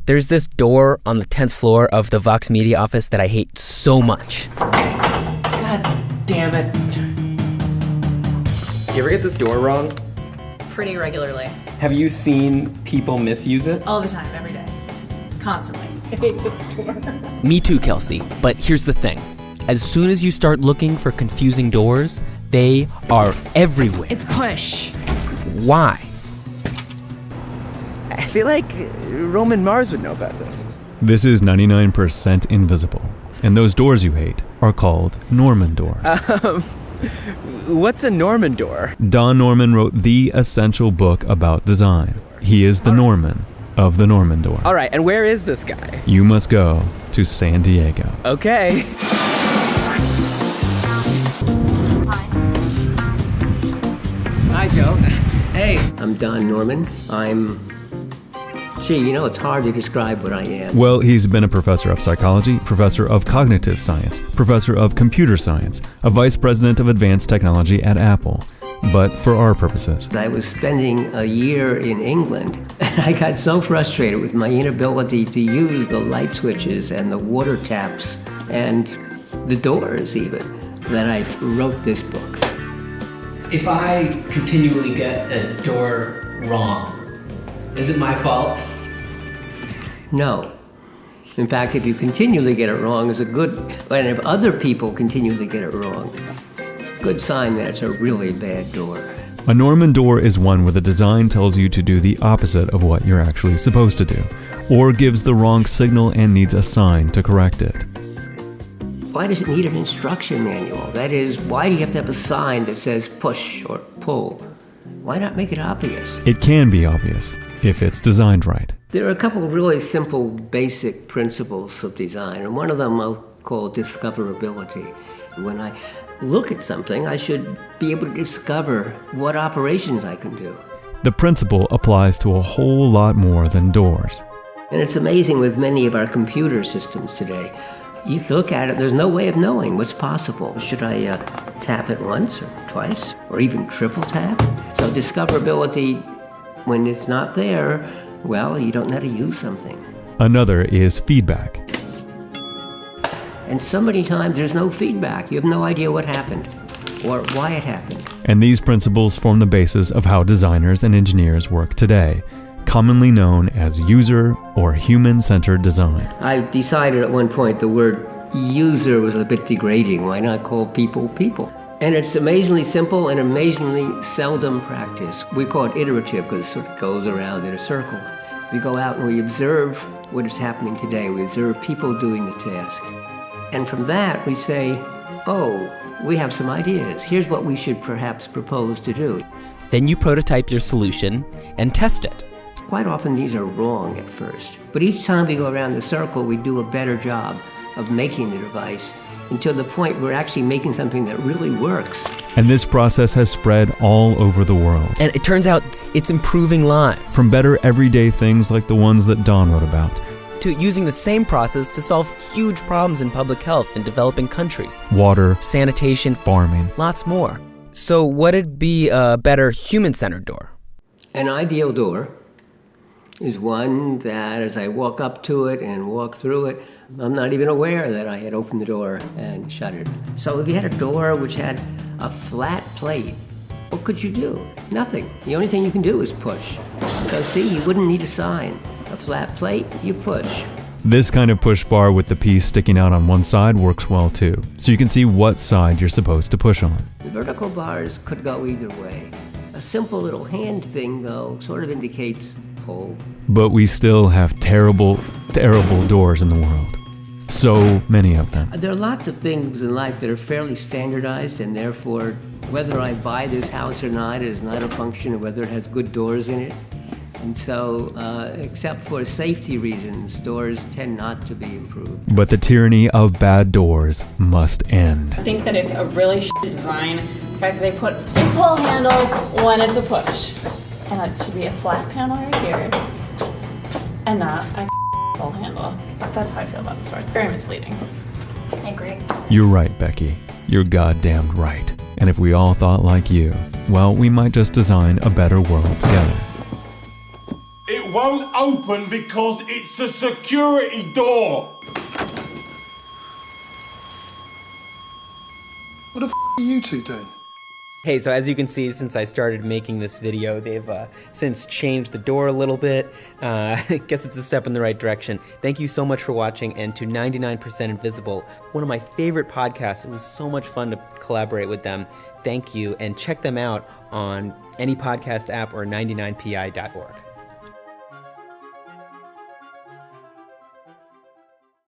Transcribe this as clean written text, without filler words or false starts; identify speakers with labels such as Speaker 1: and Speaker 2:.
Speaker 1: There's this door on the 10th floor of the Vox Media office that I hate so much.
Speaker 2: God damn it.
Speaker 3: You ever get this door wrong?
Speaker 4: Pretty regularly.
Speaker 3: Have you seen people misuse it?
Speaker 4: All the time, every day. Constantly. I hate this door.
Speaker 1: Me too, Kelsey. But here's the thing. As soon as you start looking for confusing doors, they are everywhere.
Speaker 4: It's push.
Speaker 1: Why?
Speaker 2: I feel like Roman Mars would know about this.
Speaker 5: This is 99% Invisible, and those doors you hate are called Norman doors.
Speaker 2: What's a Norman door?
Speaker 5: Don Norman wrote the essential book about design. He is the Norman of the Norman door.
Speaker 2: All right, and where is this guy?
Speaker 5: You must go to San Diego.
Speaker 2: Okay.
Speaker 3: Hi, Joe.
Speaker 2: Hey.
Speaker 6: I'm Don Norman. It's hard to describe what I am.
Speaker 5: Well, he's been a professor of psychology, professor of cognitive science, professor of computer science, a vice president of advanced technology at Apple. But for our purposes,
Speaker 6: I was spending a year in England, and I got so frustrated with my inability to use the light switches and the water taps and the doors even, that I wrote this book.
Speaker 7: If I continually get a door wrong, is it my fault?
Speaker 6: No. In fact, if you continually get it wrong, is a good, and if other people continually get it wrong, good sign that it's a really bad door.
Speaker 5: a Norman door is one where the design tells you to do the opposite of what you're actually supposed to do, or gives the wrong signal and needs a sign to correct it.
Speaker 6: Why does it need an instruction manual? That is, why do you have to have a sign that says push or pull? Why not make it obvious?
Speaker 5: It can be obvious if it's designed right.
Speaker 6: There are a couple of really simple, basic principles of design, and one of them I'll call discoverability. When I look at something, I should be able to discover what operations I can do.
Speaker 5: The principle applies to a whole lot more than doors.
Speaker 6: And it's amazing with many of our computer systems today. You look at it, there's no way of knowing what's possible. Should I tap it once or twice or even triple tap? So discoverability, when it's not there, well, you don't know how to use something.
Speaker 5: Another is feedback.
Speaker 6: And so many times there's no feedback. You have no idea what happened or why it happened.
Speaker 5: And these principles form the basis of how designers and engineers work today, commonly known as user or human-centered design.
Speaker 6: I decided at one point the word user was a bit degrading. Why not call people people? And it's amazingly simple and amazingly seldom practiced. We call it iterative because it sort of goes around in a circle. We go out and we observe what is happening today. We observe people doing the task. And from that we say, oh, we have some ideas. Here's what we should perhaps propose to do.
Speaker 1: Then you prototype your solution and test it.
Speaker 6: Quite often these are wrong at first, but each time we go around the circle, we do a better job of making the device until the point we're actually making something that really works.
Speaker 5: And this process has spread all over the world.
Speaker 1: And it turns out it's improving lives.
Speaker 5: From better everyday things like the ones that Don wrote about,
Speaker 1: To using the same process to solve huge problems in public health in developing countries.
Speaker 5: water,
Speaker 1: Sanitation,
Speaker 5: farming.
Speaker 1: lots more. So what'd be a better human-centered door?
Speaker 6: An ideal door is one that as I walk up to it and walk through it, I'm not even aware that I had opened the door and shut it. So if you had a door which had a flat plate, what could you do? Nothing. The only thing you can do is push. So see, you wouldn't need a sign. A flat plate, you push.
Speaker 5: This kind of push bar with the piece sticking out on one side works well too, so you can see what side you're supposed to push on.
Speaker 6: The vertical bars could go either way. A simple little hand thing, though, sort of indicates pull.
Speaker 5: But we still have terrible, terrible doors in the world. So many of them.
Speaker 6: There are lots of things in life that are fairly standardized, and therefore, whether I buy this house or not is not a function of whether it has good doors in it. And so, except for safety reasons, doors tend not to be improved.
Speaker 5: But the tyranny of bad doors must end.
Speaker 4: I think that it's a really design. The fact that they put a pull handle when it's a push. And it should be a flat panel right here. And not a pull handle. That's how I feel about the store. It's very misleading.
Speaker 8: I agree.
Speaker 5: You're right, Becky. You're goddamned right. And if we all thought like you, well, we might just design a better world together.
Speaker 9: It
Speaker 8: won't open because it's a security door.
Speaker 9: What the f*** are you two doing?
Speaker 2: Hey, so as you can see, since I started making this video, they've since changed the door a little bit. I guess it's a step in the right direction. Thank you so much for watching, and to 99% Invisible, one of my favorite podcasts. It was so much fun to collaborate with them. Thank you, and check them out on any podcast app or 99pi.org.